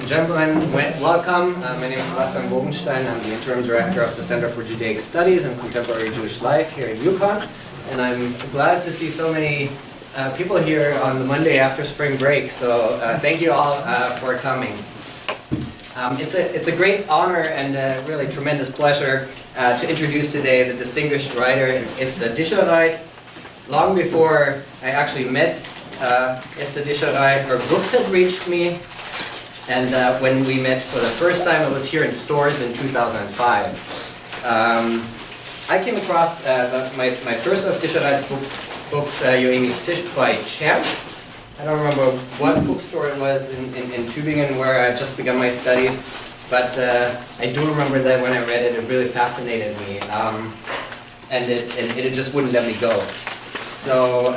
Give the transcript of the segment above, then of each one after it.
gentlemen, welcome. My name is Sebastian Bogenstein. I'm the interim director of the Center for Judaic Studies and Contemporary Jewish Life here at UConn. And I'm glad to see so many people here on the Monday after spring break. So thank you all for coming. It's a great honor and a really tremendous pleasure to introduce today the distinguished writer Esther Dischereit. Long before I actually met Esther Dischereit, her books had reached me. And when we met for the first time, it was here in stores in 2005. I came across my first of Dischereit's books, Joemi's Tisch, by chance. I don't remember what bookstore it was in Tübingen where I just begun my studies, but I do remember that when I read it, it really fascinated me, and it just wouldn't let me go. So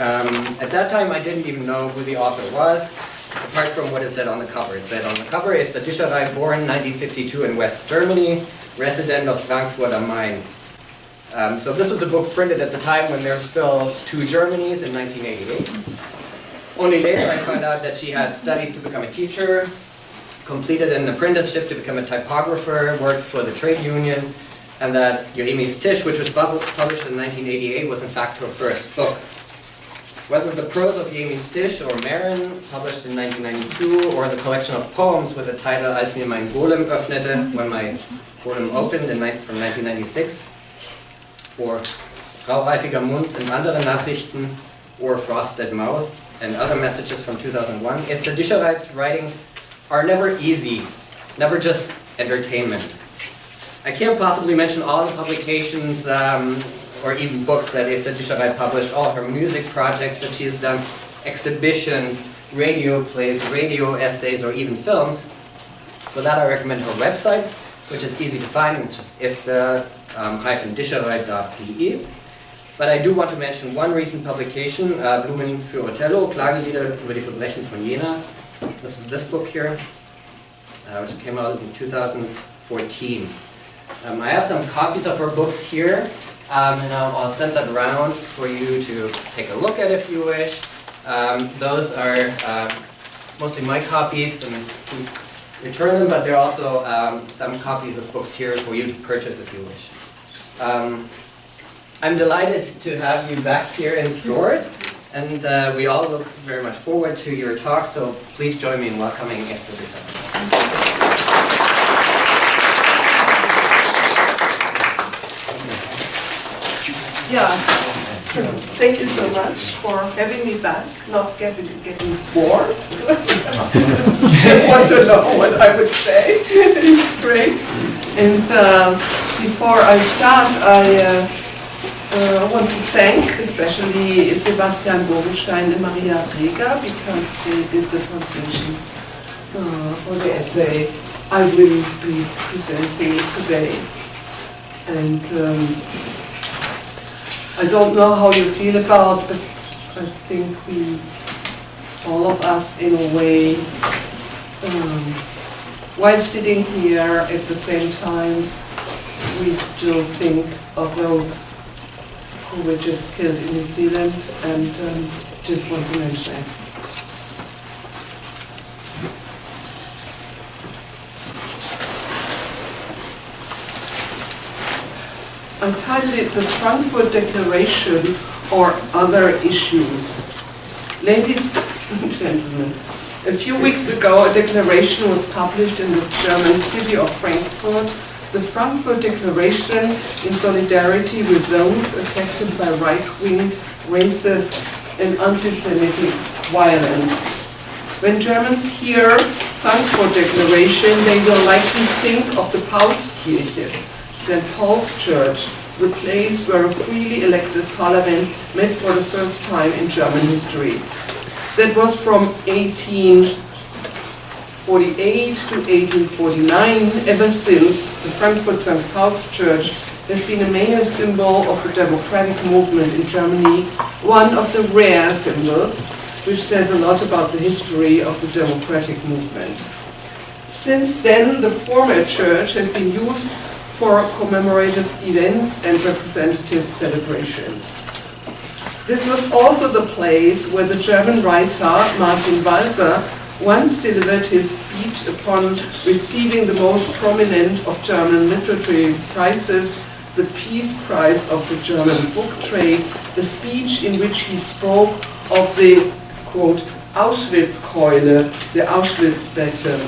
at that time, I didn't even know who the author was, apart from what it said on the cover. It said on the cover, Esther Dischereit, born 1952 in West Germany, resident of Frankfurt am Main. So this was a book printed at the time when there were still two Germanys in 1988. Only later I found out that she had studied to become a teacher, completed an apprenticeship to become a typographer, worked for the trade union, and that Joemi's Tisch, which was published in 1988, was in fact her first book. Whether the prose of Joemi's Tisch or Maren, published in 1992, or the collection of poems with the title Als mir mein Golem öffnete, when my golem opened from 1996, or Graureifiger Mund and andere Nachrichten, or Frosted Mouth, and other messages from 2001, Esther Dischereit's writings are never easy, never just entertainment. I can't possibly mention all the publications or even books that Esther Dischereit published, all her music projects that she has done, exhibitions, radio plays, radio essays, or even films. For that I recommend her website, which is easy to find. It's just esther-dischereit.de. But I do want to mention one recent publication, Blumen für Othello, Klagelieder über die Verbrechen von Jena. This is this book here, which came out in 2014. I have some copies of her books here. And I'll send that around for you to take a look at if you wish. Those are mostly my copies, and please return them, but there are also some copies of books here for you to purchase if you wish. I'm delighted to have you back here in stores, and we all look very much forward to your talk, so please join me in welcoming Esther Dischereit. Yeah, thank you so much for having me back, not getting bored. Still want to know what I would say. It's great. And before I start, I want to thank especially Sebastian Bogenstein and Maria Reger, because they did the translation for the essay I will be presenting today. And I don't know how you feel about, but I think all of us in a way, while sitting here at the same time, we still think of those who were just killed in New Zealand, and just want to mention that. I titled it The Frankfurt Declaration or Other Issues. Ladies and gentlemen, a few weeks ago a declaration was published in the German city of Frankfurt, the Frankfurt Declaration in solidarity with those affected by right-wing, racist and anti-Semitic violence. When Germans hear Frankfurt Declaration, they will likely think of the Paulskirche, St. Paul's Church, the place where a freely elected parliament met for the first time in German history. That was from 1848 to 1849. Ever since, the Frankfurt St. Paul's Church has been a major symbol of the democratic movement in Germany, one of the rare symbols, which says a lot about the history of the democratic movement. Since then, the former church has been used for commemorative events and representative celebrations. This was also the place where the German writer Martin Walser once delivered his speech upon receiving the most prominent of German literary prizes, the Peace Prize of the German book trade, a speech in which he spoke of the, quote, Auschwitzkeule, the Auschwitz baton.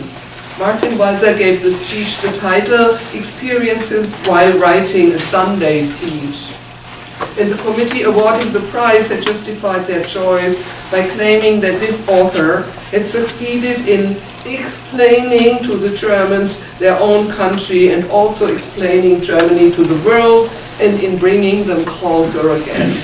Martin Walser gave the speech the title, Experiences While Writing a Sunday Speech. And the committee awarding the prize had justified their choice by claiming that this author had succeeded in explaining to the Germans their own country and also explaining Germany to the world and in bringing them closer again.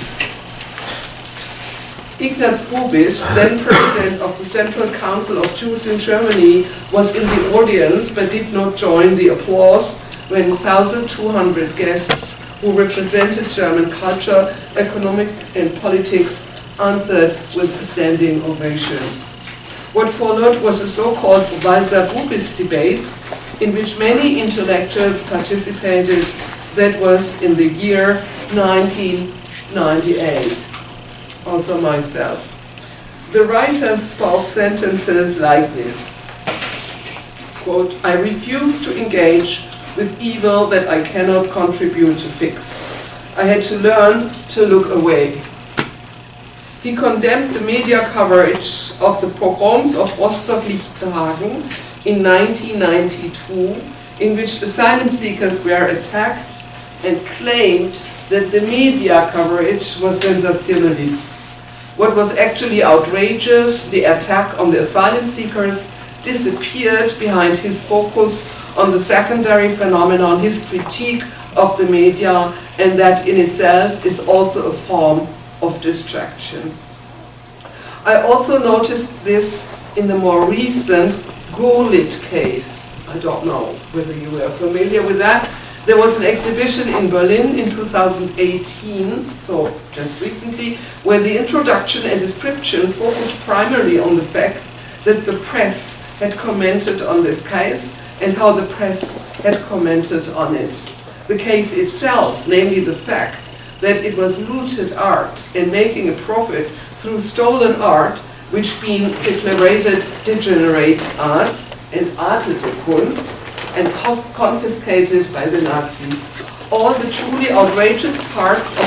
Ignaz Bubis, then president of the Central Council of Jews in Germany, was in the audience but did not join the applause when 1,200 guests who represented German culture, economic and politics answered with standing ovations. What followed was a so-called Walser-Bubis debate in which many intellectuals participated. That was in the year 1998. Also myself. The writer spoke sentences like this, quote, I refuse to engage with evil that I cannot contribute to fix. I had to learn to look away. He condemned the media coverage of the pogroms of Rostock-Lichtenhagen in 1992, in which asylum seekers were attacked, and claimed that the media coverage was sensationalist. What was actually outrageous, the attack on the asylum seekers, disappeared behind his focus on the secondary phenomenon, his critique of the media, and that in itself is also a form of distraction. I also noticed this in the more recent Gurlitt case. I don't know whether you were familiar with that. There was an exhibition in Berlin in 2018, so just recently, where the introduction and description focused primarily on the fact that the press had commented on this case and how the press had commented on it. The case itself, namely the fact that it was looted art and making a profit through stolen art, which being declared degenerate art and artete Kunst, and confiscated by the Nazis. All the truly outrageous parts of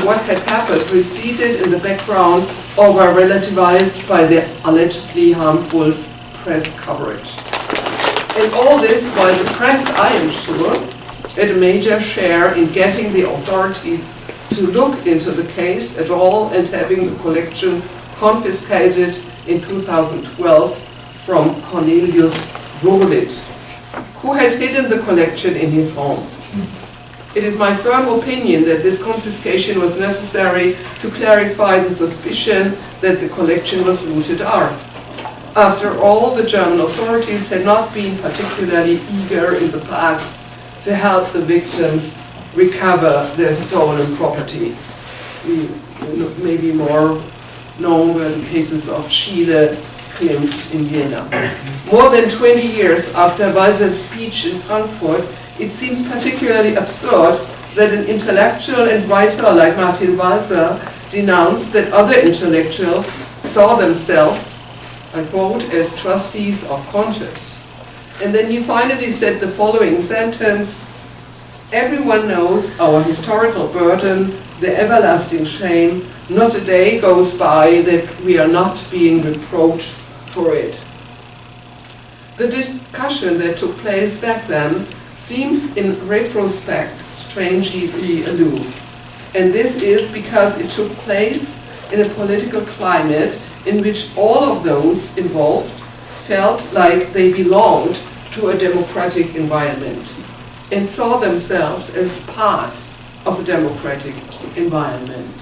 what had happened receded in the background or were relativized by the allegedly harmful press coverage. And all this while the press, I am sure, had a major share in getting the authorities to look into the case at all and having the collection confiscated in 2012 from Cornelius Gurlitt, who had hidden the collection in his home. It is my firm opinion that this confiscation was necessary to clarify the suspicion that the collection was looted art. After all, the German authorities had not been particularly eager in the past to help the victims recover their stolen property. Maybe more known were the cases of Schiele, Klimt in Vienna. More than 20 years after Walser's speech in Frankfurt, it seems particularly absurd that an intellectual and writer like Martin Walser denounced that other intellectuals saw themselves, I quote, as trustees of conscience. And then he finally said the following sentence, everyone knows our historical burden, the everlasting shame, not a day goes by that we are not being reproached for it. The discussion that took place back then seems in retrospect strangely aloof. And this is because it took place in a political climate in which all of those involved felt like they belonged to a democratic environment and saw themselves as part of a democratic environment.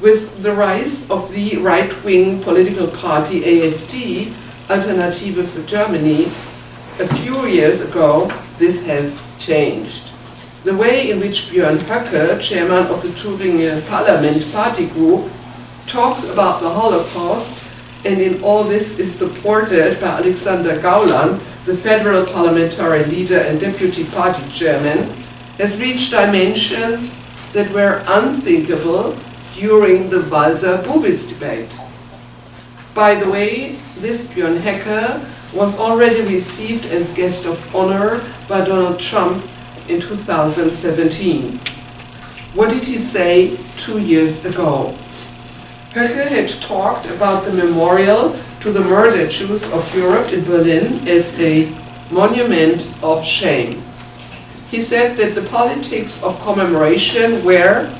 With the rise of the right-wing political party AfD, Alternative for Germany, a few years ago, this has changed. The way in which Björn Höcke, chairman of the Thüringer Parliament party group, talks about the Holocaust, and in all this is supported by Alexander Gauland, the federal parliamentary leader and deputy party chairman, has reached dimensions that were unthinkable during the Walser-Bubis debate. By the way, This Björn Hecke was already received as guest of honor by Donald Trump in 2017. What did he say 2 years ago? Hecke had talked about the memorial to the murdered Jews of Europe in Berlin as a monument of shame. He said that the politics of commemoration were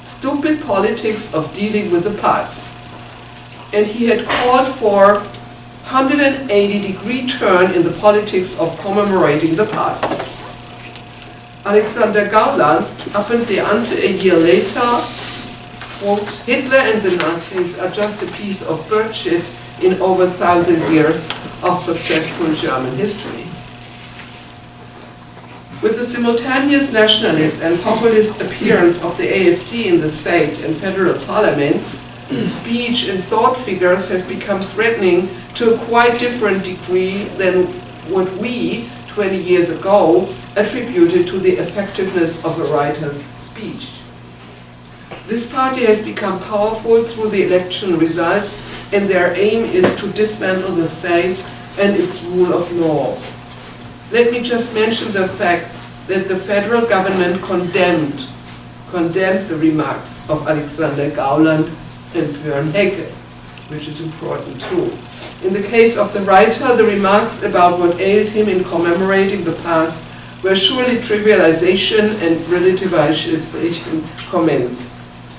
stupid politics of dealing with the past. And he had called for 180-degree turn in the politics of commemorating the past. Alexander Gauland apparently a year later, quote, Hitler and the Nazis are just a piece of bird shit in over 1,000 years of successful German history. With the simultaneous nationalist and populist appearance of the AfD in the state and federal parliaments, speech and thought figures have become threatening to a quite different degree than what we, 20 years ago, attributed to the effectiveness of a writer's speech. This party has become powerful through the election results, and their aim is to dismantle the state and its rule of law. Let me just mention the fact that the federal government condemned the remarks of Alexander Gauland and Björn Hecke, which is important too. In the case of the writer, the remarks about what ailed him in commemorating the past were surely trivialization and relativization comments.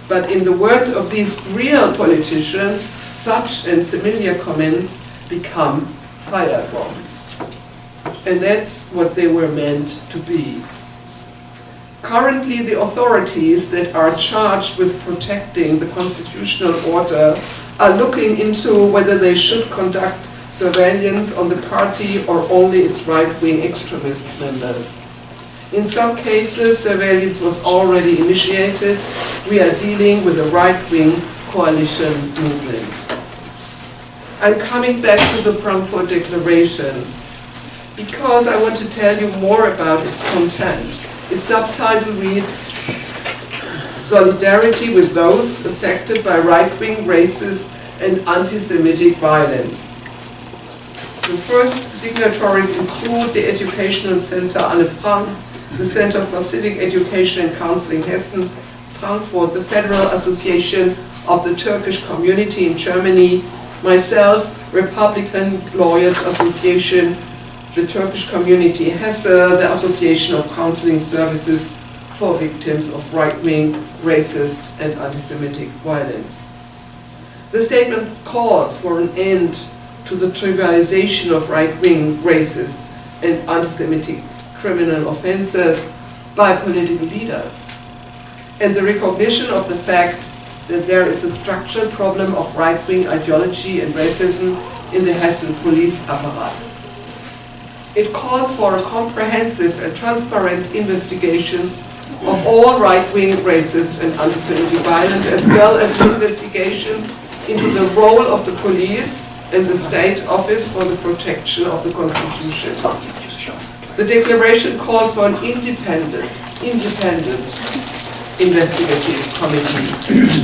But in the words of these real politicians, such and similar comments become firebombs. And that's what they were meant to be. Currently, the authorities that are charged with protecting the constitutional order are looking into whether they should conduct surveillance on the party or only its right-wing extremist members. In some cases, surveillance was already initiated. We are dealing with a right-wing coalition movement. I'm coming back to the Frankfurt Declaration because I want to tell you more about its content. Its subtitle reads, Solidarity with those affected by right-wing racist and anti-Semitic violence. The first signatories include the Educational Center Anne Frank, the Center for Civic Education and Counseling Hessen, Frankfurt, the Federal Association of the Turkish Community in Germany, myself, Republican Lawyers Association, the Turkish Community Hesse, the Association of Counseling Services for Victims of Right-Wing, Racist and Anti-Semitic Violence. The statement calls for an end to the trivialization of right-wing, racist and anti-Semitic criminal offenses by political leaders, and the recognition of the fact that there is a structural problem of right-wing ideology and racism in the Hessen police apparatus. It calls for a comprehensive and transparent investigation of all right-wing, racist and anti-Semitic violence, as well as an investigation into the role of the police and the State Office for the Protection of the Constitution. The declaration calls for an independent investigative committee.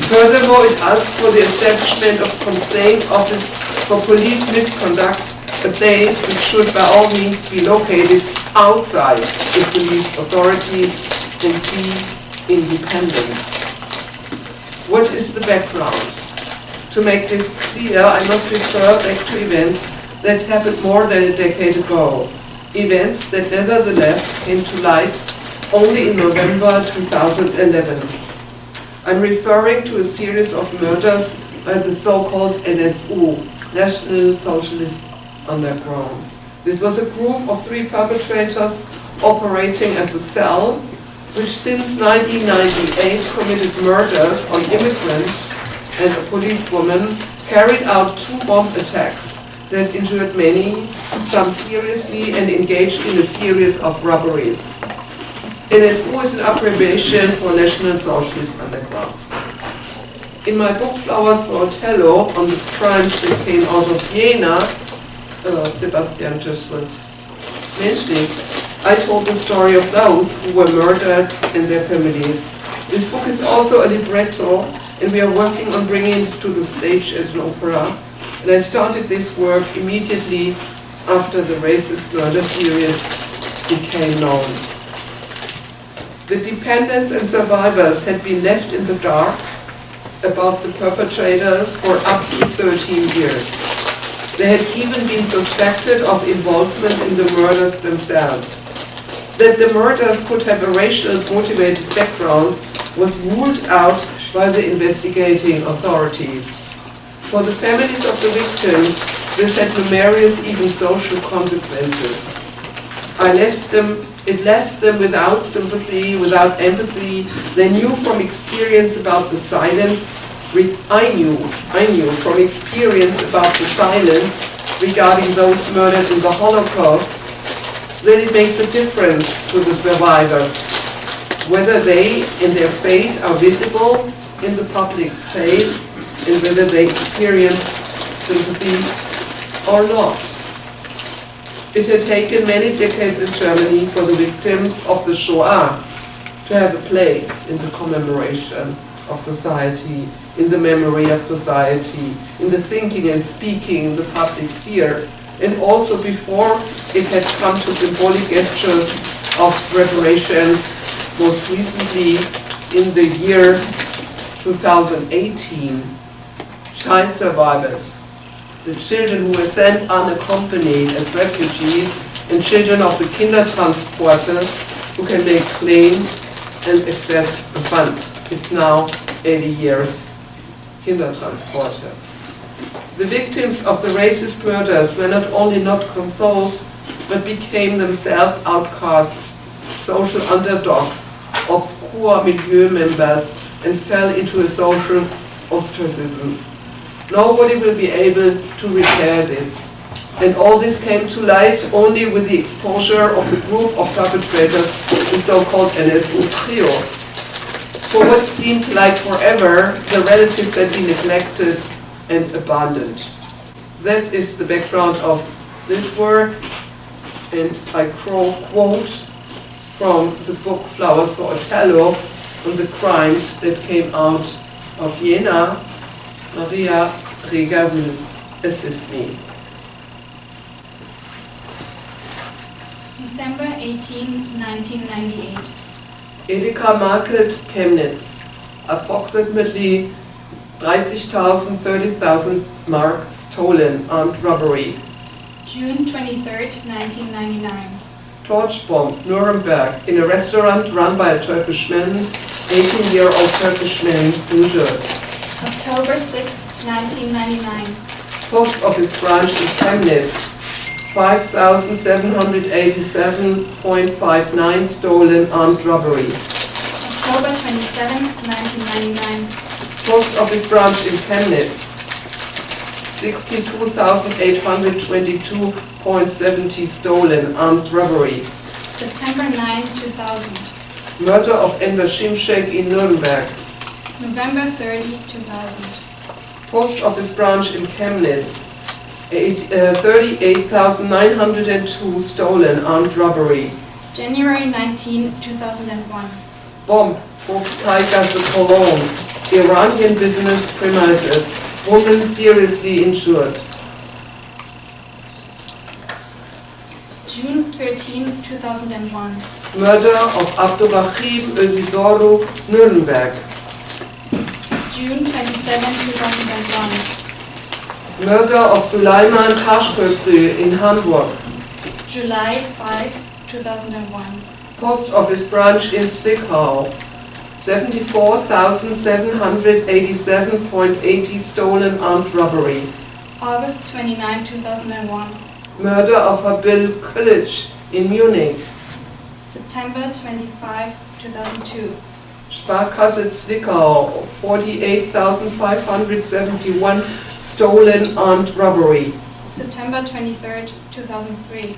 Furthermore, it asks for the establishment of a complaint office for police misconduct, a place which should by all means be located outside the police authorities and be independent. What is the background? To make this clear, I must refer back to events that happened more than a decade ago. Events that nevertheless came to light only in November 2011. I'm referring to a series of murders by the so-called NSU, National Socialist Underground. This was a group of 3 perpetrators operating as a cell, which since 1998 committed murders on immigrants and a policewoman, carried out 2 bomb attacks that injured many, some seriously, and engaged in a series of robberies. NSU is an abbreviation for National Socialist Underground. In my book Flowers for Othello, on the crimes that came out of Vienna, Sebastian just was mentioning, I told the story of those who were murdered and their families. This book is also a libretto, and we are working on bringing it to the stage as an opera. And I started this work immediately after the racist murder series became known. The dependents and survivors had been left in the dark about the perpetrators for up to 13 years. They had even been suspected of involvement in the murders themselves. That the murders could have a racial motivated background was ruled out by the investigating authorities. For the families of the victims, this had numerous, even social consequences. It left them without sympathy, without empathy. They knew from experience about the silence. I knew from experience about the silence regarding those murdered in the Holocaust that it makes a difference to the survivors, whether they and their fate are visible in the public space and whether they experience sympathy or not. It had taken many decades in Germany for the victims of the Shoah to have a place in the commemoration of society, in the memory of society, in the thinking and speaking in the public sphere, and also before it had come to symbolic gestures of reparations, most recently in the year 2018, child survivors, the children who were sent unaccompanied as refugees, and children of the Kindertransporte who can make claims and access the fund. It's now 80 years, Kindertransporte. The victims of the racist murders were not only not consoled, but became themselves outcasts, social underdogs, obscure milieu members, and fell into a social ostracism. Nobody will be able to repair this. And all this came to light only with the exposure of the group of perpetrators, the so-called NSU trio. For what seemed like forever, the relatives had been neglected and abandoned. That is the background of this work, and I quote from the book Flowers for Othello on the crimes that came out of Jena. Maria Reger will assist me. December 18, 1998. Edeka Market, Chemnitz. Approximately 30,000 mark stolen, armed robbery. June 23, 1999. Torch bomb, Nuremberg, in a restaurant run by a Turkish man, 18-year-old Turkish man, injured. October 6, 1999. Post office branch in Chemnitz, 5,787.59 stolen, armed robbery. October 27, 1999. Post office branch in Chemnitz, 62,822.70 stolen, armed robbery. September 9, 2000. Murder of Enver Şimşek in Nuremberg. November 30, 2000. Post office branch in Chemnitz, 38,902 stolen, armed robbery. January 19, 2001. Bomb, Volkstheilgasse Cologne, Iranian business premises, woman seriously injured. June 13, 2001. Murder of Abdurrahim Özidoro, Nuremberg. June 27, 2001. Murder of Suleiman Taşköprü in Hamburg. July 5, 2001. Post office branch in Zwickau. 74,787.80 stolen, armed robbery. August 29, 2001. Murder of Habil Kilic in Munich. September 25, 2002. Sparkasse Zwickau, 48,571 stolen, armed robbery. September 23, 2003.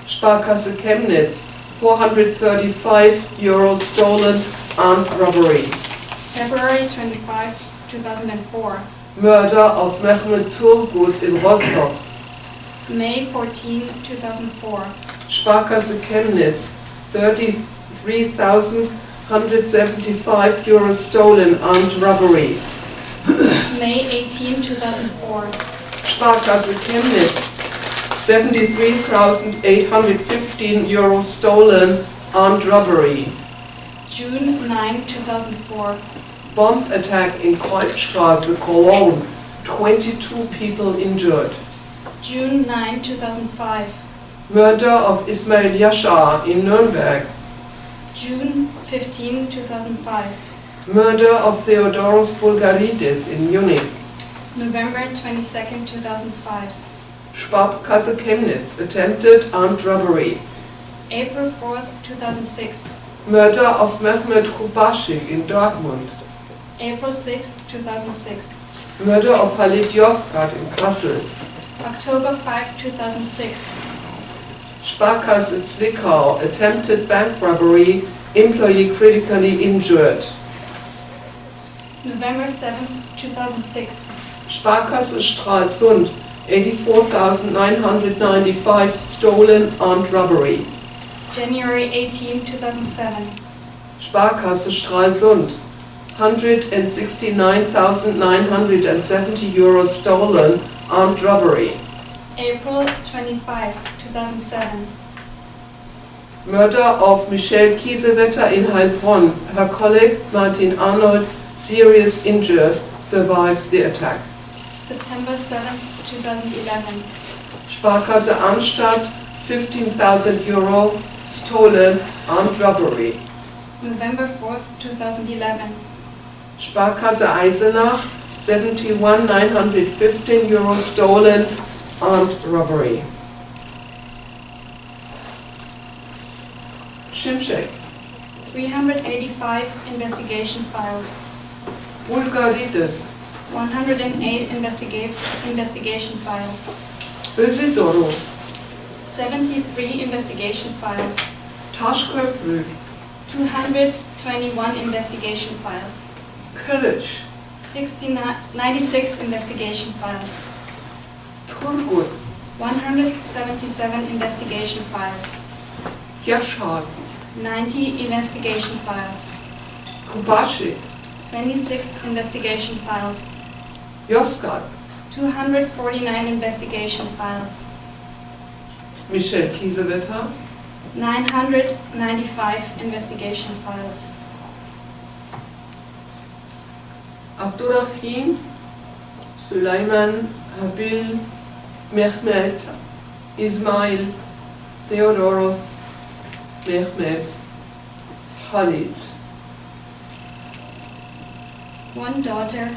Sparkasse Chemnitz, 435 euros stolen, armed robbery. February 25, 2004. Murder of Mehmet Turgut in Rostock. May 14, 2004. Sparkasse Chemnitz, 33,175 euros stolen, armed robbery. May 18, 2004. Sparkasse Chemnitz, €73,815 stolen, armed robbery. June 9, 2004. Bomb attack in Kolbstraße, Cologne, 22 people injured. June 9, 2005. Murder of Ismail Yashar in Nuremberg. June 15, 2005. Murder of Theodoros Bulgaridis in Munich. November 22, 2005. Sparkasse Chemnitz, attempted armed robbery. April 4, 2006. Murder of Mehmet Kubashik in Dortmund. April 6, 2006. Murder of Halit Yozgat in Kassel. October 5, 2006. Sparkasse Zwickau, attempted bank robbery, employee critically injured. November 7, 2006. Sparkasse Stralsund, 84,995 stolen, armed robbery. January 18, 2007. Sparkasse Stralsund, €169,970 stolen, armed robbery. April 25, 2007. Murder of Michelle Kiesewetter in Heilbronn. Her colleague Martin Arnold, serious injured, survives the attack. September 7, 2011. Sparkasse Arnstadt, €15,000 stolen, armed robbery. November 4, 2011. Sparkasse Eisenach, €71,915 stolen, armed robbery. Shimshek, 385 investigation files. Bulgaridis, 108 investigation files. Özidoro, 73 investigation files. Taşköprü, 221 investigation files. Kılıç, 96 investigation files. Turgut, 177 investigation files. Yaşar, 90 investigation files. Kubashi, 26 investigation files. Yozgat, 249 investigation files. Michelle Kiesewetter, 995 investigation files. Abdurrahim, Süleyman, Habil, Mehmet, Ismail, Theodoros, Mehmet, Halit. One daughter,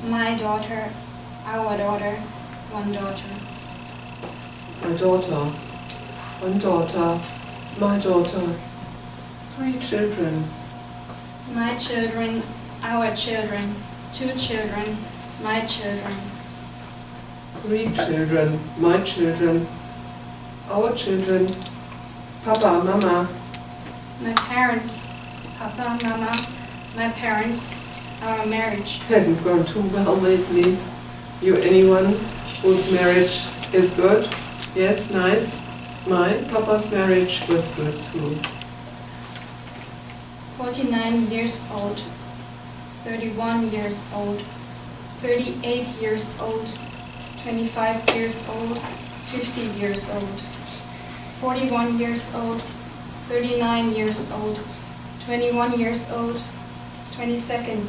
my daughter, our daughter, one daughter. My daughter, one daughter, my daughter, 3 children. My children, our children, 2 children, my children. 3 children, my children, our children, Papa, Mama, My parents, Papa, Mama, my parents, our marriage. hadn't gone too well lately. You anyone whose marriage is good? Yes, nice. My Papa's marriage was good too. 49 years old, 31 years old, 38 years old, 25 years old, 50 years old, 41 years old, 39 years old, 21 years old, 22nd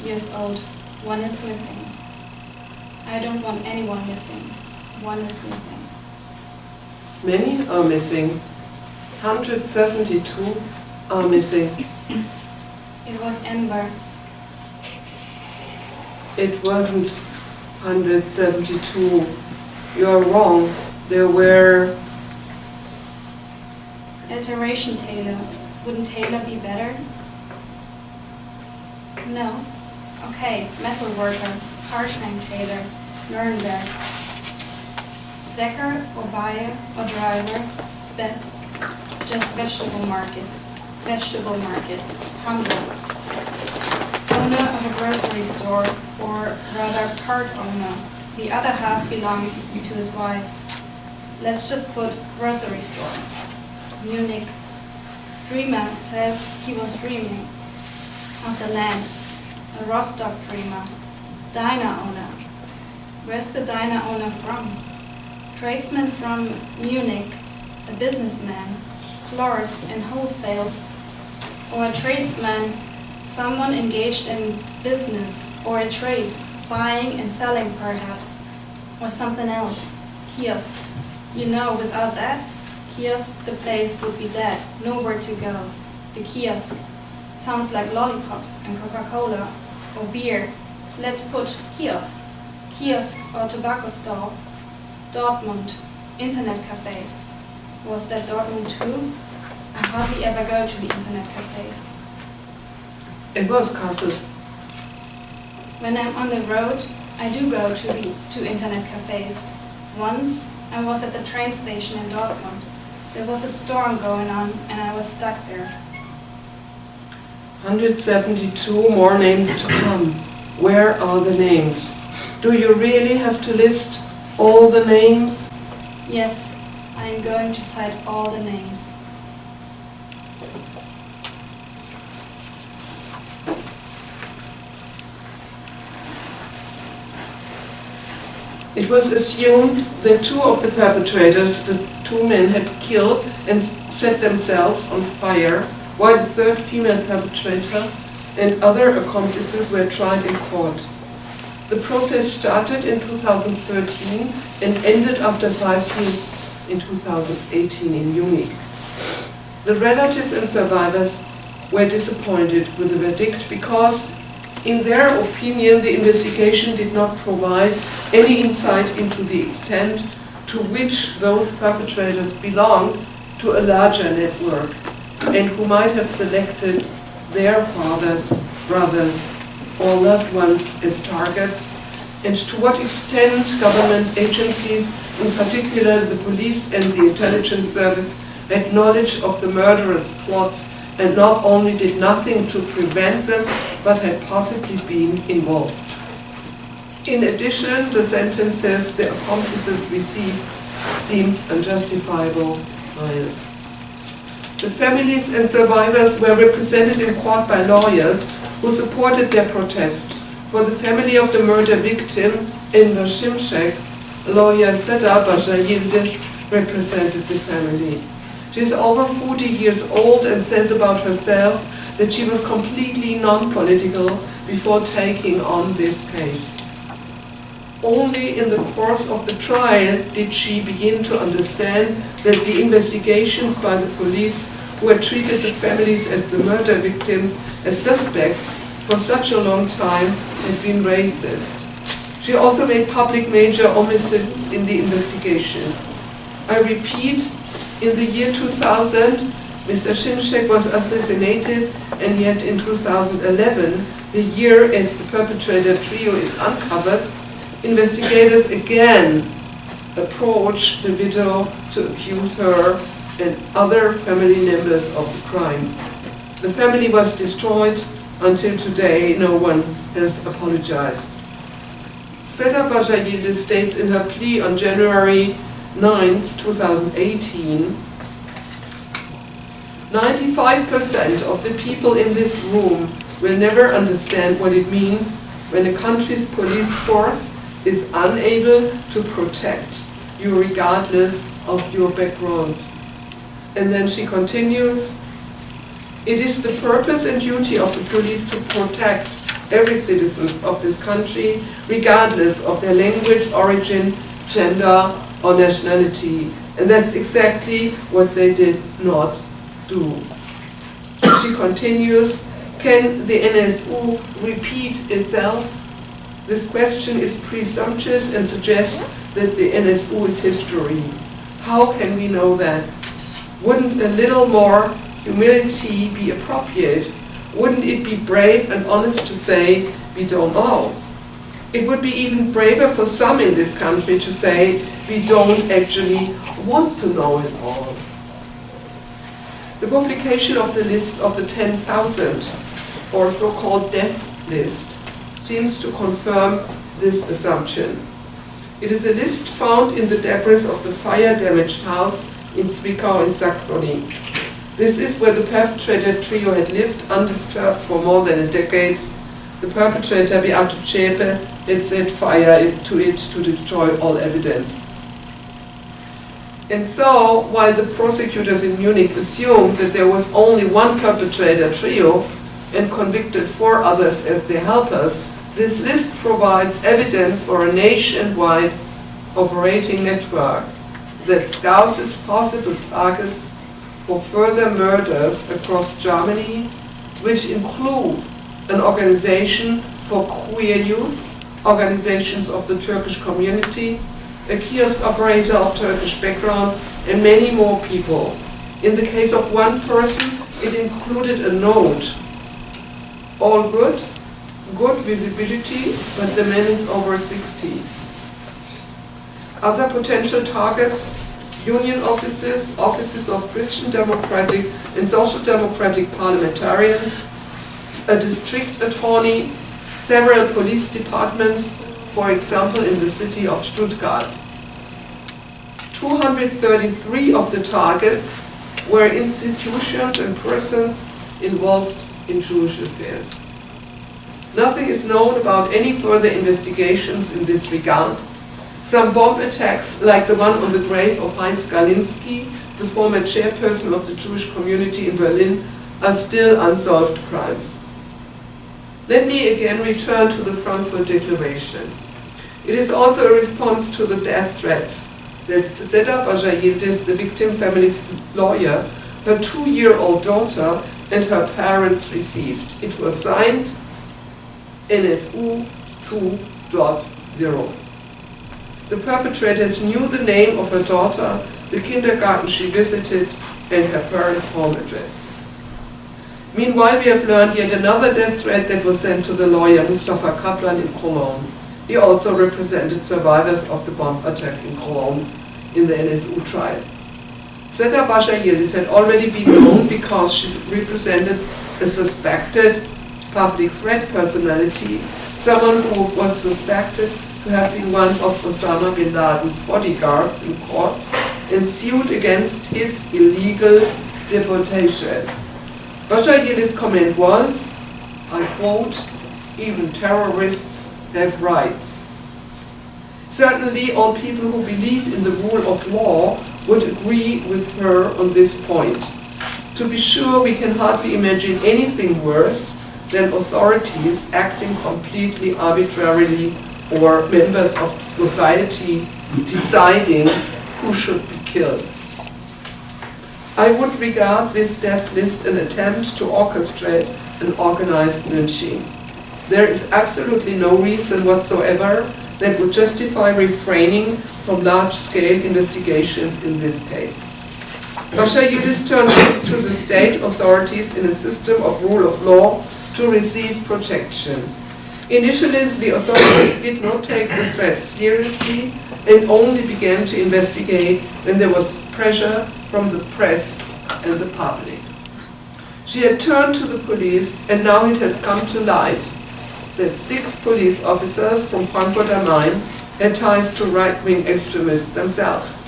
years old. One is missing. I don't want anyone missing. One is missing. Many are missing. 172 are missing. It was Enver. It wasn't 172. You're wrong. There were Iteration Taylor. Wouldn't Taylor be better? No. Okay, metal worker, part-time tailor, Nuremberg. Stacker or buyer or driver, best. Just vegetable market, Hamburg. Owner of a grocery store, or rather part owner. The other half belonged to his wife. Let's just put grocery store. Munich. Dreamer says he was dreaming of the land. A Rostock dreamer. Diner owner. Where's the diner owner from? Tradesman from Munich, a businessman, florist in wholesales, or a tradesman, someone engaged in business or a trade, buying and selling perhaps, or something else. Kiosk. You know, without that kiosk, the place would be dead, nowhere to go. The kiosk sounds like lollipops and Coca-Cola or beer. Let's put kiosk. Kiosk or tobacco stall. Dortmund, internet cafe. Was that Dortmund too? I hardly ever go to the internet cafes. It was Kassel. When I'm on the road, I do go to internet cafes. Once I was at the train station in Dortmund. There was a storm going on and I was stuck there. 172 more names to come. Where are the names? Do you really have to list all the names? Yes, I am going to cite all the names. It was assumed that two of the perpetrators, the two men, had killed and set themselves on fire, while the third female perpetrator and other accomplices were tried in court. The process started in 2013 and ended after 5 years in 2018 in Munich. The relatives and survivors were disappointed with the verdict because, in their opinion, the investigation did not provide any insight into the extent to which those perpetrators belonged to a larger network and who might have selected their fathers, brothers, or loved ones as targets, and to what extent government agencies, in particular the police and the intelligence service, had knowledge of the murderous plots and not only did nothing to prevent them, but had possibly been involved. In addition, the sentences the accomplices received seemed unjustifiable. The families and survivors were represented in court by lawyers who supported their protest. For the family of the murder victim, Enver Şimşek, lawyer Seda Bajayildis represented the family. She is over 40 years old and says about herself that she was completely non-political before taking on this case. Only in the course of the trial did she begin to understand that the investigations by the police, who had treated the families as the murder victims as suspects for such a long time, had been racist. She also made public major omissions in the investigation. I repeat, in the year 2000, Mr. Şimşek was assassinated, and yet in 2011, the year as the perpetrator trio is uncovered, investigators again approached the widow to accuse her and other family members of the crime. The family was destroyed. Until today, no one has apologized. Seda Bajayildis states in her plea on January 9, 2018, 95% of the people in this room will never understand what it means when a country's police force is unable to protect you regardless of your background. And then she continues, it is the purpose and duty of the police to protect every citizen of this country, regardless of their language, origin, gender, or nationality. And that's exactly what they did not do. She continues, can the NSU repeat itself? This question is presumptuous and suggests that the NSU is history. How can we know that? Wouldn't a little more humility be appropriate? Wouldn't it be brave and honest to say, we don't know? It would be even braver for some in this country to say, we don't actually want to know it all. The publication of the list of the 10,000, or so-called death list, seems to confirm this assumption. It is a list found in the debris of the fire-damaged house in Zwickau in Saxony. This is where the perpetrator trio had lived undisturbed for more than a decade, The perpetrator, Beate Zschäpe, had set fire to it to destroy all evidence. And so, while the prosecutors in Munich assumed that there was only one perpetrator trio and convicted 4 others as their helpers, this list provides evidence for a nationwide operating network that scouted possible targets for further murders across Germany, which include an organization for queer youth, organizations of the Turkish community, a kiosk operator of Turkish background, and many more people. In the case of one person, it included a note. All good visibility, but the man is over 60. Other potential targets: union offices, offices of Christian Democratic and Social Democratic parliamentarians, a district attorney, several police departments, for example in the city of Stuttgart. 233 of the targets were institutions and persons involved in Jewish affairs. Nothing is known about any further investigations in this regard. Some bomb attacks, like the one on the grave of Heinz Galinski, the former chairperson of the Jewish community in Berlin, are still unsolved crimes. Let me again return to the Frankfurt Declaration. It is also a response to the death threats that Seda Bajayildis, the victim family's lawyer, her 2-year-old daughter, and her parents received. It was signed NSU 2.0. The perpetrators knew the name of her daughter, the kindergarten she visited, and her parents' home address. Meanwhile, we have learned yet another death threat that was sent to the lawyer Mustafa Kaplan in Cologne. He also represented survivors of the bomb attack in Cologne in the NSU trial. Seda Bajayildis had already been known because she represented a suspected public threat personality, someone who was suspected to have been one of Osama bin Laden's bodyguards in court and sued against his illegal deportation. Bajayildis' comment was, I quote, "Even terrorists have rights." Certainly all people who believe in the rule of law would agree with her on this point. To be sure, we can hardly imagine anything worse than authorities acting completely arbitrarily or members of society deciding who should be killed. I would regard this death list an attempt to orchestrate an organized lynching. There is absolutely no reason whatsoever that would justify refraining from large-scale investigations in this case. Bajayildis turned to the state authorities in a system of rule of law to receive protection. Initially, the authorities did not take the threat seriously and only began to investigate when there was pressure from the press and the public. She had turned to the police, and now it has come to light that 6 police officers from Frankfurt am Main had ties to right-wing extremists themselves.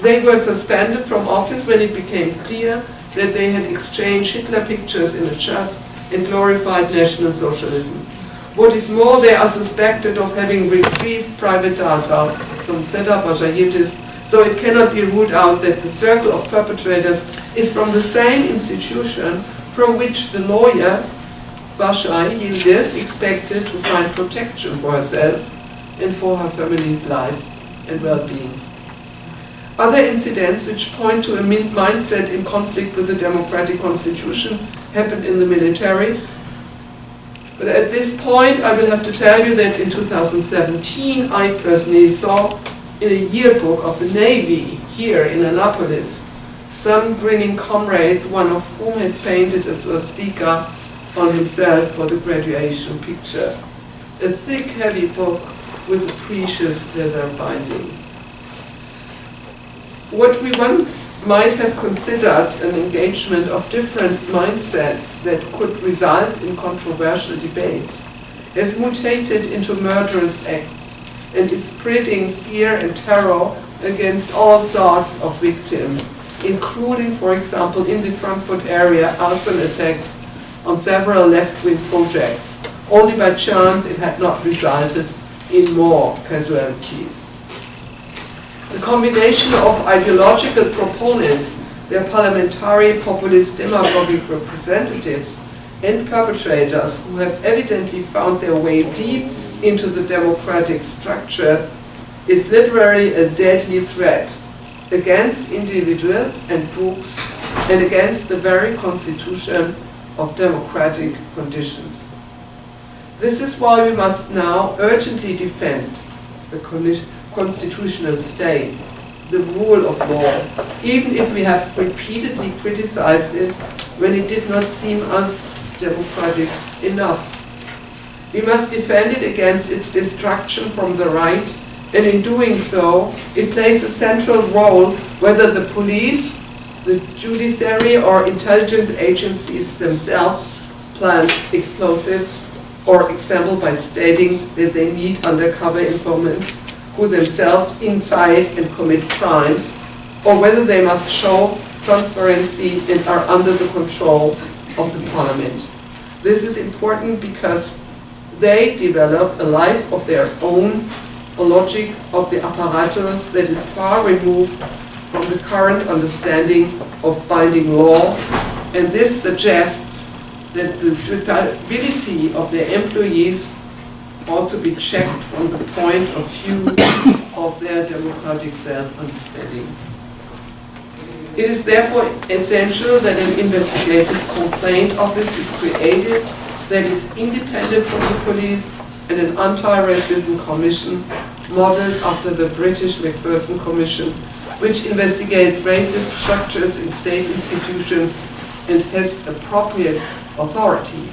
They were suspended from office when it became clear that they had exchanged Hitler pictures in a chat and glorified National Socialism. What is more, they are suspected of having retrieved private data from Seda Bajayildis, so it cannot be ruled out that the circle of perpetrators is from the same institution from which the lawyer Bajayildis expected to find protection for herself and for her family's life and well-being. Other incidents which point to a mindset in conflict with the democratic constitution happened in the military. But at this point, I will have to tell you that in 2017, I personally saw in a yearbook of the Navy here in Annapolis some grinning comrades, one of whom had painted a swastika on himself for the graduation picture. A thick, heavy book with a precious leather binding. What we once might have considered an engagement of different mindsets that could result in controversial debates has mutated into murderous acts and is spreading fear and terror against all sorts of victims, including, for example, in the Frankfurt area, arson attacks on several left-wing projects. Only by chance it had not resulted in more casualties. The combination of ideological proponents, their parliamentary populist demagogic representatives, and perpetrators who have evidently found their way deep into the democratic structure is literally a deadly threat against individuals and groups and against the very constitution of democratic conditions. This is why we must now urgently defend the constitutional state, the rule of law, even if we have repeatedly criticized it when it did not seem us democratic enough. We must defend it against its destruction from the right, and in doing so, it plays a central role whether the police, the judiciary, or intelligence agencies themselves plant explosives, or example by stating that they need undercover informants who themselves incite and commit crimes, or whether they must show transparency and are under the control of the parliament. This is important because they develop a life of their own, a logic of the apparatus that is far removed from the current understanding of binding law, and this suggests that the suitability of their employees ought to be checked from the point of view of their democratic self-understanding. It is therefore essential that an investigative complaint office is created that is independent from the police, and an anti-racism commission modeled after the British Macpherson Commission, which investigates racist structures in state institutions and has appropriate authority.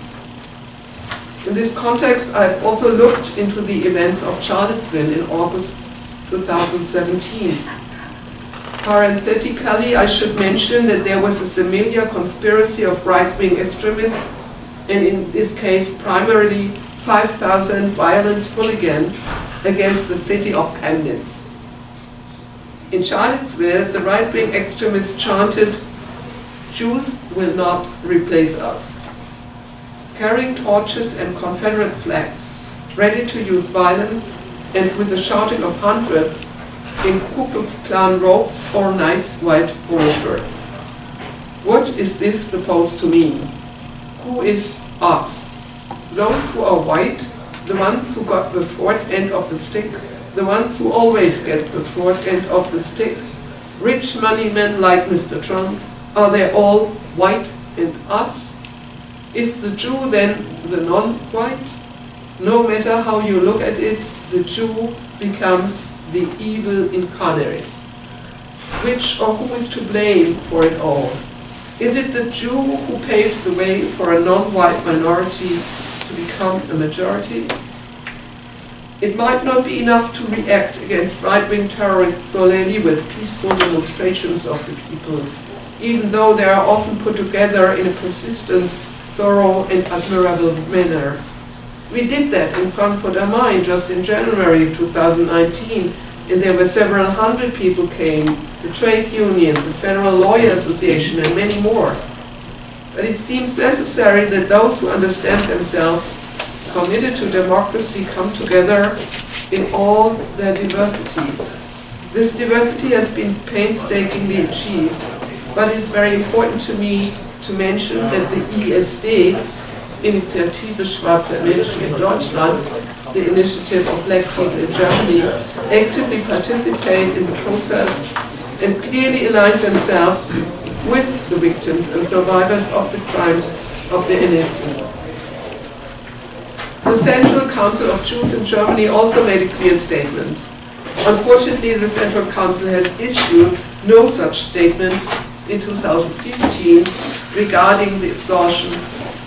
In this context, I have also looked into the events of Charlottesville in August 2017. Parenthetically, I should mention that there was a similar conspiracy of right-wing extremists, and in this case primarily 5,000 violent hooligans against the city of Chemnitz. In Charlottesville, the right-wing extremists chanted, "Jews will not replace us," carrying torches and Confederate flags, ready to use violence, and with the shouting of hundreds in Ku Klux Klan robes or nice white polo shirts. What is this supposed to mean? Who is us? Those who are white, the ones who got the short end of the stick, the ones who always get the short end of the stick, rich money men like Mr. Trump, are they all white and us? Is the Jew then the non-white? No matter how you look at it, the Jew becomes the evil incarnate. Which or who is to blame for it all? Is it the Jew who paved the way for a non-white minority to become a majority? It might not be enough to react against right-wing terrorists solely with peaceful demonstrations of the people, even though they are often put together in a persistent, thorough and admirable manner. We did that in Frankfurt am Main just in January 2019, and there were several hundred people came, the trade unions, the Federal Lawyer Association, and many more. But it seems necessary that those who understand themselves committed to democracy come together in all their diversity. This diversity has been painstakingly achieved, but it is very important to me to mention that the ISD, Initiative Schwarzer Menschen in Deutschland, the initiative of black people in Germany, actively participate in the process and clearly align themselves with the victims and survivors of the crimes of the NSU. The Central Council of Jews in Germany also made a clear statement. Unfortunately, the Central Council has issued no such statement in 2015 regarding the absorption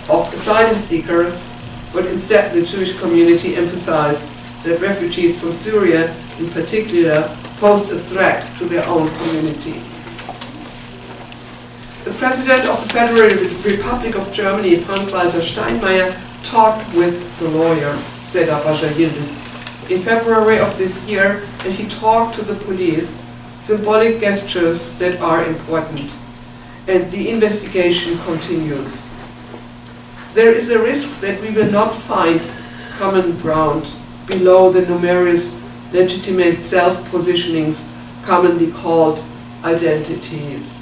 of asylum seekers, but instead the Jewish community emphasized that refugees from Syria in particular posed a threat to their own community. The President of the Federal Republic of Germany, Frank-Walter Steinmeier, talked with the lawyer, Seda Bajayildis, in February of this year, and he talked to the police, symbolic gestures that are important. And the investigation continues. There is a risk that we will not find common ground below the numerous legitimate self-positionings commonly called identities.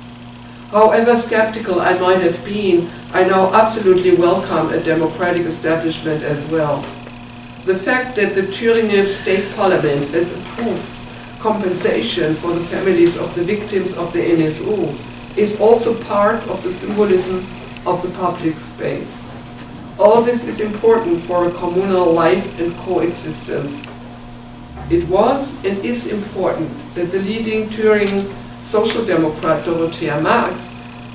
However skeptical I might have been, I now absolutely welcome a democratic establishment as well. The fact that the Thüringer State Parliament has approved compensation for the families of the victims of the NSU is also part of the symbolism of the public space. All this is important for a communal life and coexistence. It was and is important that the leading Thüringer social democrat Dorothea Marx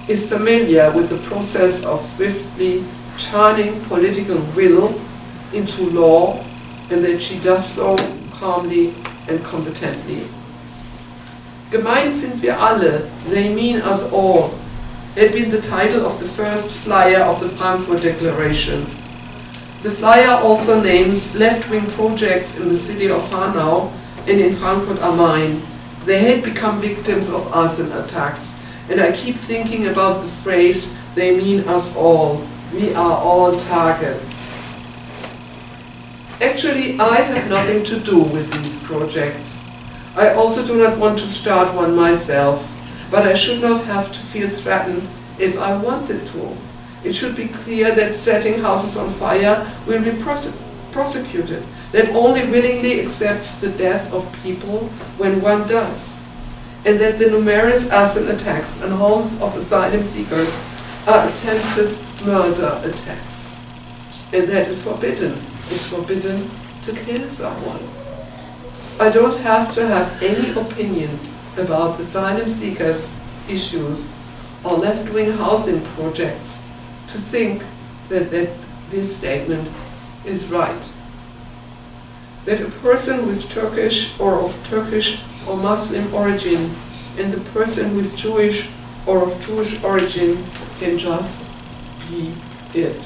is familiar with the process of swiftly turning political will into law, and that she does so calmly and competently. Gemeint sind wir alle, they mean us all, had been the title of the first flyer of the Frankfurt Declaration. The flyer also names left-wing projects in the city of Hanau and in Frankfurt am Main. They had become victims of arson attacks, and I keep thinking about the phrase, they mean us all. We are all targets. Actually, I have nothing to do with these projects. I also do not want to start one myself, but I should not have to feel threatened if I wanted to. It should be clear that setting houses on fire will be prosecuted, that only willingly accepts the death of people when one does, and that the numerous arson attacks on homes of asylum seekers are attempted murder attacks. And that is forbidden. It's forbidden to kill someone. I don't have to have any opinion about asylum seekers' issues or left-wing housing projects to think that this statement is right. That a person who is Turkish or of Turkish or Muslim origin and the person who is Jewish or of Jewish origin can just be it.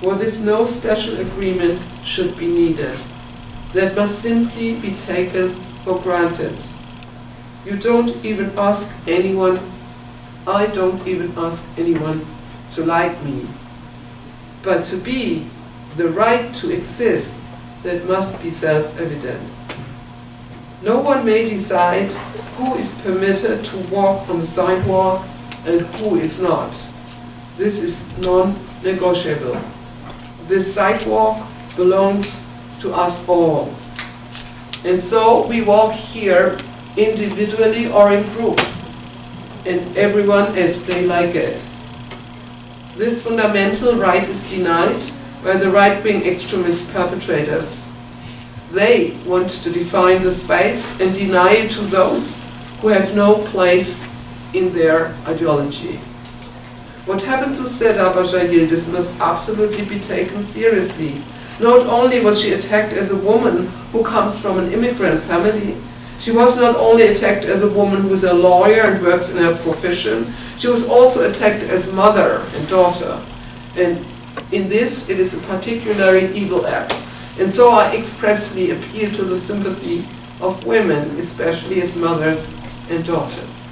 For this, no special agreement should be needed. That must simply be taken for granted. You don't even ask anyone, I don't even ask anyone to like me. But to be, the right to exist, that must be self-evident. No one may decide who is permitted to walk on the sidewalk and who is not. This is non-negotiable. This sidewalk belongs to us all. And so we walk here individually or in groups, and everyone as they like it. This fundamental right is denied by the right-wing extremist perpetrators. They want to define the space and deny it to those who have no place in their ideology. What happened to Seda Basha Yildiz must absolutely be taken seriously. Not only was she attacked as a woman who comes from an immigrant family, she was not only attacked as a woman who is a lawyer and works in her profession, she was also attacked as mother and daughter. And in this, it is a particularly evil act. And so I expressly appeal to the sympathy of women, especially as mothers and daughters.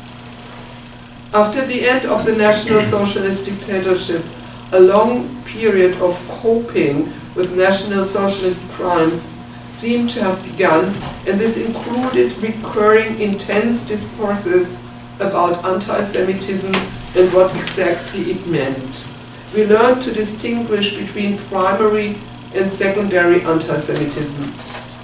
After the end of the National Socialist dictatorship, a long period of coping with National Socialist crimes seemed to have begun, and this included recurring intense discourses about anti-Semitism and what exactly it meant. We learned to distinguish between primary and secondary anti-Semitism.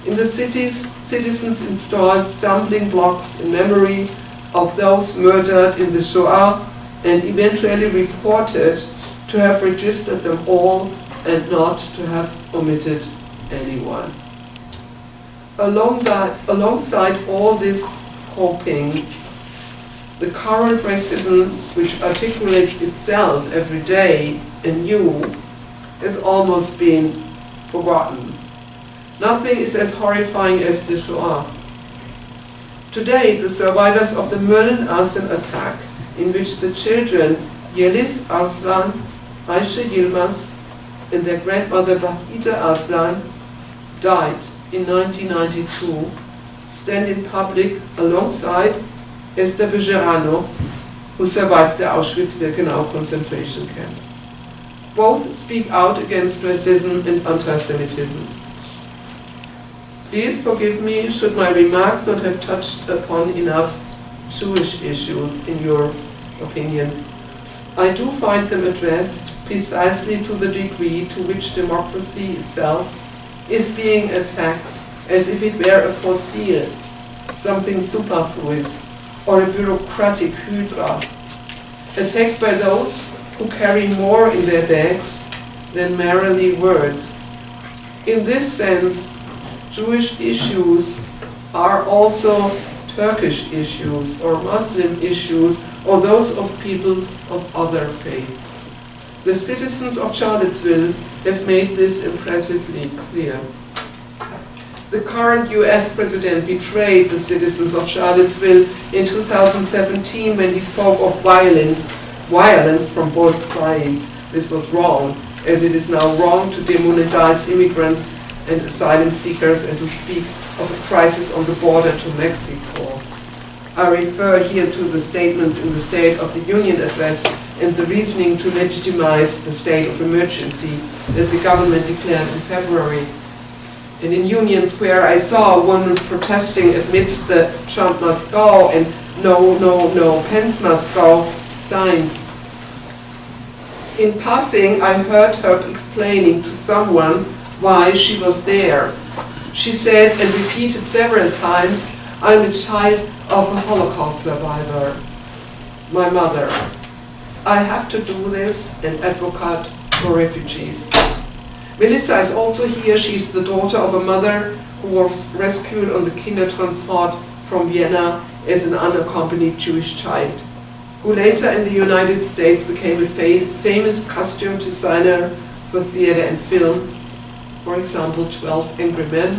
In the cities, citizens installed stumbling blocks in memory of those murdered in the Shoah and eventually reported to have registered them all and not to have omitted anyone. Alongside all this coping, the current racism, which articulates itself every day anew, has almost been forgotten. Nothing is as horrifying as the Shoah. Today, the survivors of the Merlin arson attack, in which the children Yeliz Arslan, Aisha Yilmaz, and their grandmother Bahida Arslan died in 1992, stand in public alongside Esther Dischereit, who survived the Auschwitz-Birkenau concentration camp. Both speak out against racism and anti-Semitism. Please forgive me should my remarks not have touched upon enough Jewish issues in your opinion. I do find them addressed precisely to the degree to which democracy itself is being attacked as if it were a fossil, something superfluous, or a bureaucratic hydra, attacked by those who carry more in their bags than merely words. In this sense, Jewish issues are also Turkish issues or Muslim issues or those of people of other faith. The citizens of Charlottesville have made this impressively clear. The current US president betrayed the citizens of Charlottesville in 2017 when he spoke of violence from both sides. This was wrong, as it is now wrong to demonize immigrants and asylum seekers and to speak of a crisis on the border to Mexico. I refer here to the statements in the State of the Union address and the reasoning to legitimize the state of emergency that the government declared in February. And in Union Square I saw a woman protesting amidst the Trump must go and no, Pence must go signs. In passing, I heard her explaining to someone why she was there. She said and repeated several times, I'm a child of a Holocaust survivor, my mother. I have to do this and advocate for refugees. Melissa is also here. She's the daughter of a mother who was rescued on the Kindertransport from Vienna as an unaccompanied Jewish child, who later in the United States became a famous costume designer for theater and film. For example, 12 Angry Men,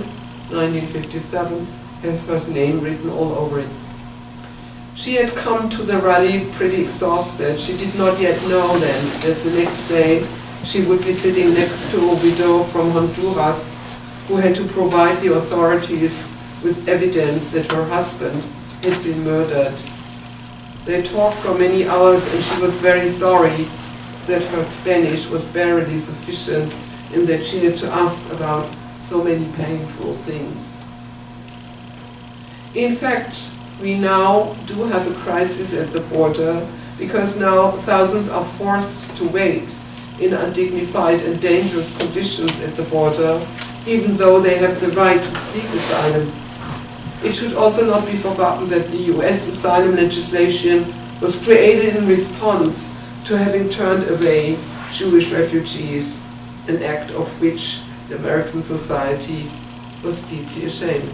1957, has her name written all over it. She had come to the rally pretty exhausted. She did not yet know then that the next day she would be sitting next to a widow from Honduras who had to provide the authorities with evidence that her husband had been murdered. They talked for many hours and she was very sorry that her Spanish was barely sufficient and that she had to ask about so many painful things. In fact, we now do have a crisis at the border because now thousands are forced to wait in undignified and dangerous conditions at the border, even though they have the right to seek asylum. It should also not be forgotten that the US asylum legislation was created in response to having turned away Jewish refugees, an act of which the American society was deeply ashamed.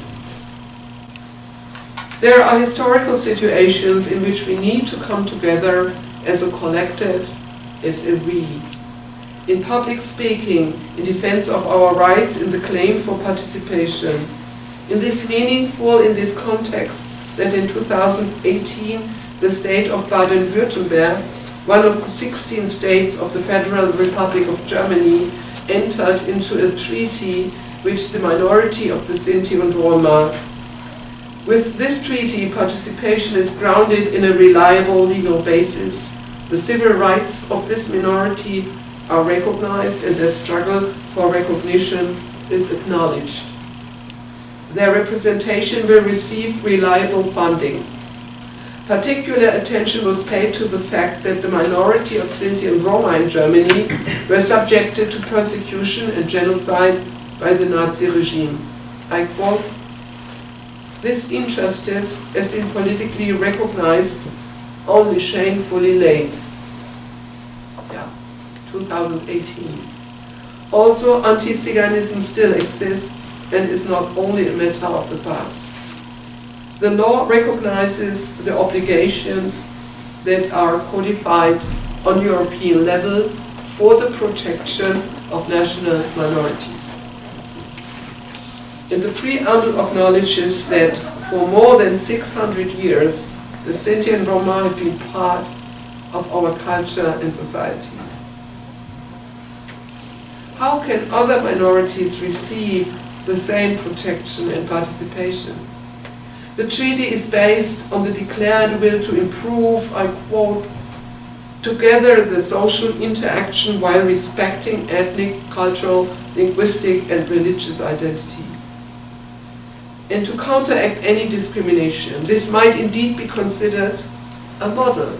There are historical situations in which we need to come together as a collective, as a we. In public speaking, in defense of our rights, in the claim for participation. In this context, that in 2018, the state of Baden-Württemberg, one of the 16 states of the Federal Republic of Germany, entered into a treaty with the minority of the Sinti and Roma. With this treaty, participation is grounded in a reliable legal basis. The civil rights of this minority are recognized and their struggle for recognition is acknowledged. Their representation will receive reliable funding. Particular attention was paid to the fact that the minority of Sinti and Roma in Germany were subjected to persecution and genocide by the Nazi regime. I quote, "This injustice has been politically recognized only shamefully late." 2018. Also, anti-Ziganism still exists and is not only a matter of the past. The law recognizes the obligations that are codified on European level for the protection of national minorities. And the preamble acknowledges that for more than 600 years, the Sinti and Roma have been part of our culture and society. How can other minorities receive the same protection and participation? The treaty is based on the declared will to improve, I quote, together the social interaction while respecting ethnic, cultural, linguistic and religious identity. And to counteract any discrimination, this might indeed be considered a model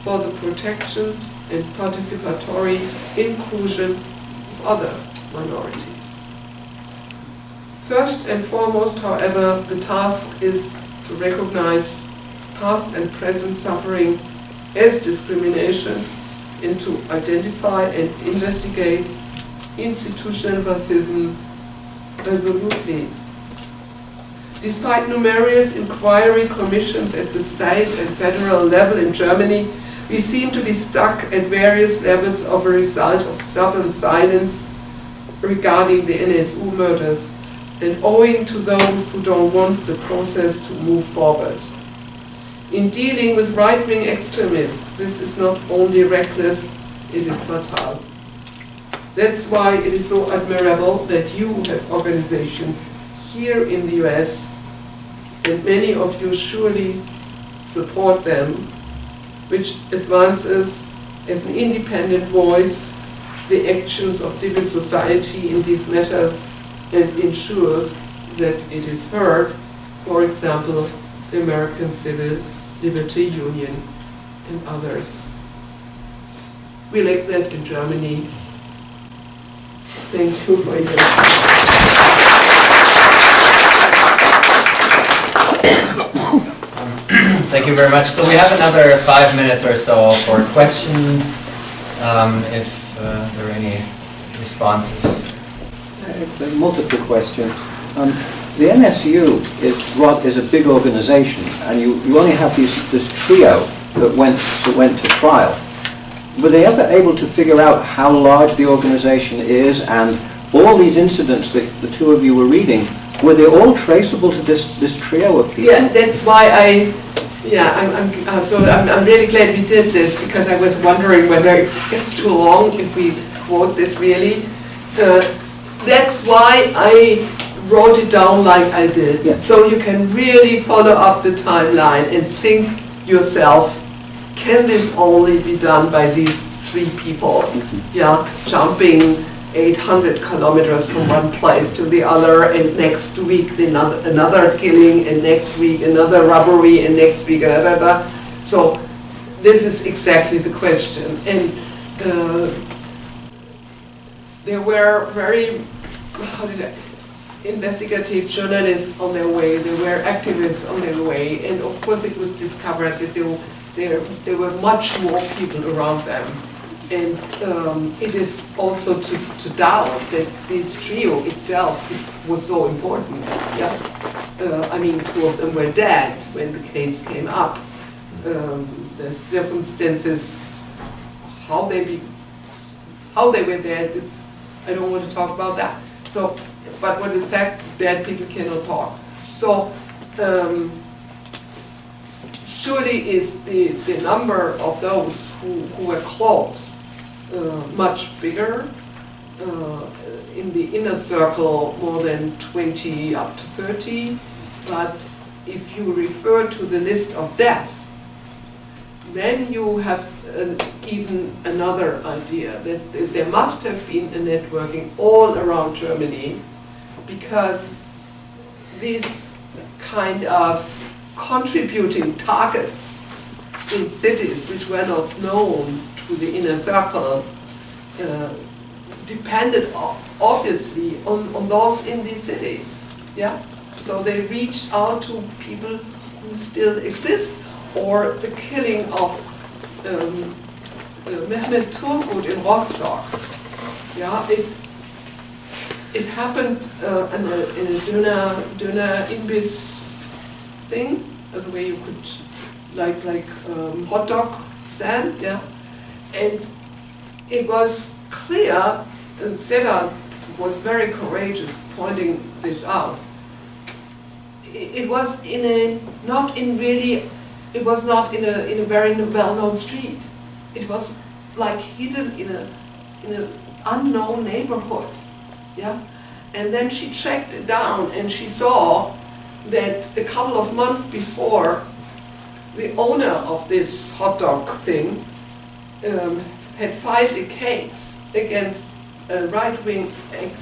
for the protection and participatory inclusion of other minorities. First and foremost, however, the task is to recognize past and present suffering as discrimination and to identify and investigate institutional racism resolutely. Despite numerous inquiry commissions at the state and federal level in Germany, we seem to be stuck at various levels of a result of stubborn silence regarding the NSU murders, and owing to those who don't want the process to move forward. In dealing with right-wing extremists, this is not only reckless, it is fatal. That's why it is so admirable that you have organizations here in the US, and many of you surely support them, which advances as an independent voice the actions of civil society in these matters and ensures that it is heard, for example, the American Civil Liberty Union and others. We like that in Germany. Thank you for your Thank you very much. So we have another 5 minutes or so for questions, if there are any responses. It's a multiple question. The NSU is a big organization, and you only have this trio that went to trial. Were they ever able to figure out how large the organization is, and all these incidents that the two of you were reading, were they all traceable to this trio of people? Yeah, that's why I'm really glad we did this, because I was wondering whether it gets too long if we quote this really. That's why I wrote it down like I did, yeah. So you can really follow up the timeline and think yourself, can this only be done by these three people? Yeah, jumping 800 kilometers from one place to the other, and next week another killing, and next week another robbery, and next week another. So this is exactly the question. And there were very investigative journalists on their way, there were activists on their way, and of course it was discovered that there were much more people around them. And it is also to doubt that this trio itself was so important. Yeah, I mean, two of them were dead when the case came up. The circumstances, how they were dead, I don't want to talk about that. So, but what is fact, dead people cannot talk. So, surely is the number of those who were close much bigger. In the inner circle, more than 20 up to 30. But if you refer to the list of death, then you have even another idea that there must have been a networking all around Germany, because these kind of contributing targets in cities which were not known to the inner circle depended obviously on those in these cities. Yeah, so they reached out to people who still exist, or the killing of Mehmet Turgut in Rostock. Yeah, it happened in a Döner Imbiss thing, as a way you could like hot dog stand. Yeah, and it was clear, and Seda was very courageous pointing this out. It was not in a very well-known street. It was like hidden in an unknown neighborhood. Yeah, and then she tracked it down, and she saw that a couple of months before, the owner of this hot dog thing had filed a case against a right-wing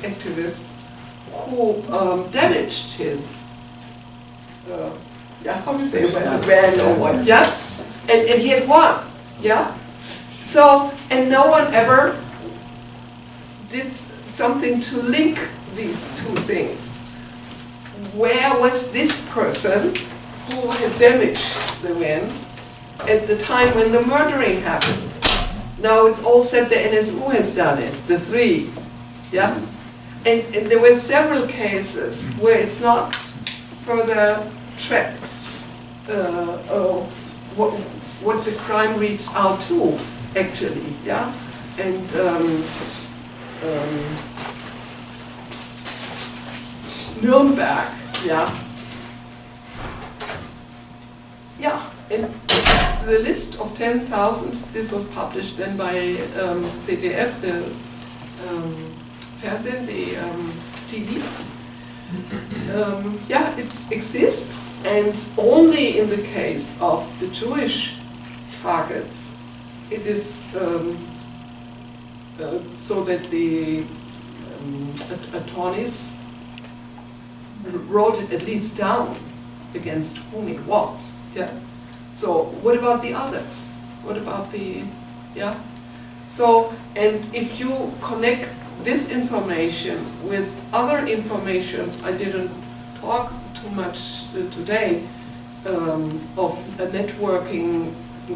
activist who damaged his, how do you say, van or what, yeah? And he had won, yeah? So, and no one ever did something to link these two things. Where was this person who had damaged the van at the time when the murdering happened? Now it's all said the NSU has done it, the three, yeah? And there were several cases where it's not further tracked what the crime reached out to, actually, yeah? And Nuremberg, yeah? Yeah, and the list of 10,000, this was published then by ZDF, the Fernsehen, the TV. Yeah, it exists, and only in the case of the Jewish targets, it is so that the attorneys wrote it at least down against whom it was. Yeah. So what about the others? What about the, yeah? So, and if you connect this information with other informations, I didn't talk too much today, of a networking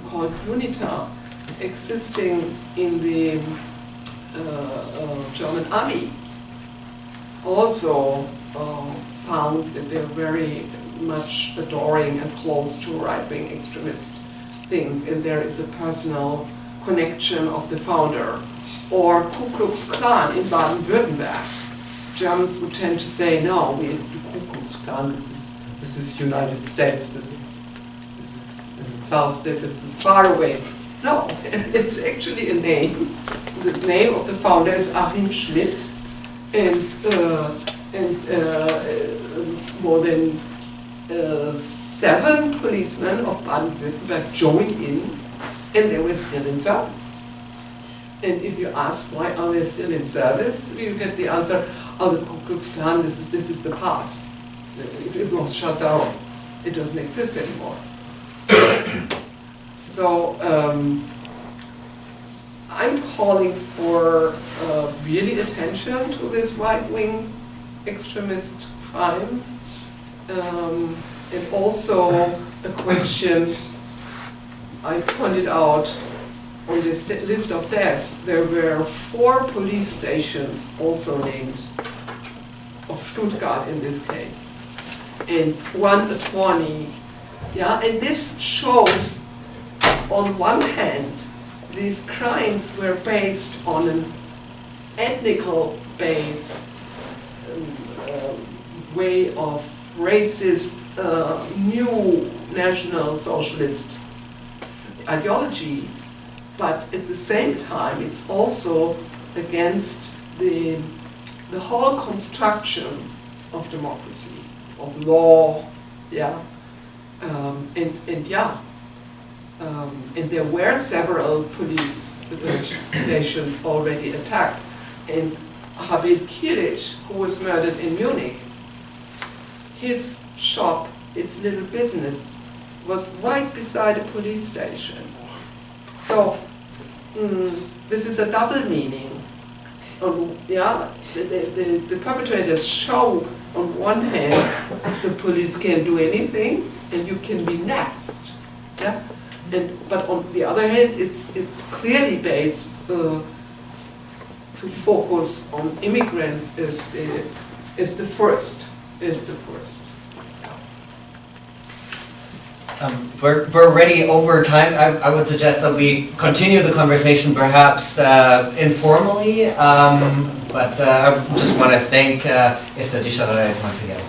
called UNITA existing in the German army, also found that they're very much adoring and close to right-wing extremist things, and there is a personal connection of the founder. Or Ku Klux Klan in Baden-Württemberg. Germans would tend to say, no, the Ku Klux Klan, this is United States, this is in the South, this is far away. No, it's actually a name. The name of the founder is Achim Schmidt, and more than 7 policemen of Baden-Württemberg joined in, and they were still in service. And if you ask why are they still in service, you get the answer, oh, the Ku Klux Klan, this is the past. It was shut down. It doesn't exist anymore. So I'm calling for really attention to these right-wing extremist crimes, and also a question I pointed out on this list of deaths. There were 4 police stations also named of Stuttgart in this case, and 1 attorney. Yeah, and this shows, on one hand, these crimes were based on an ethnical based way of racist, new National Socialist ideology, but at the same time it's also against the whole construction of democracy, of law, yeah, and there were several police stations already attacked, and Habib Kilic, who was murdered in Munich, his shop, his little business, was right beside a police station. So this is a double meaning. The perpetrators show, on one hand, the police can't do anything, and you can be next. Yeah, but on the other hand, it's clearly based to focus on immigrants is the first. We're already over time. I would suggest that we continue the conversation perhaps informally, but I just want to thank Esther Dischereit once again.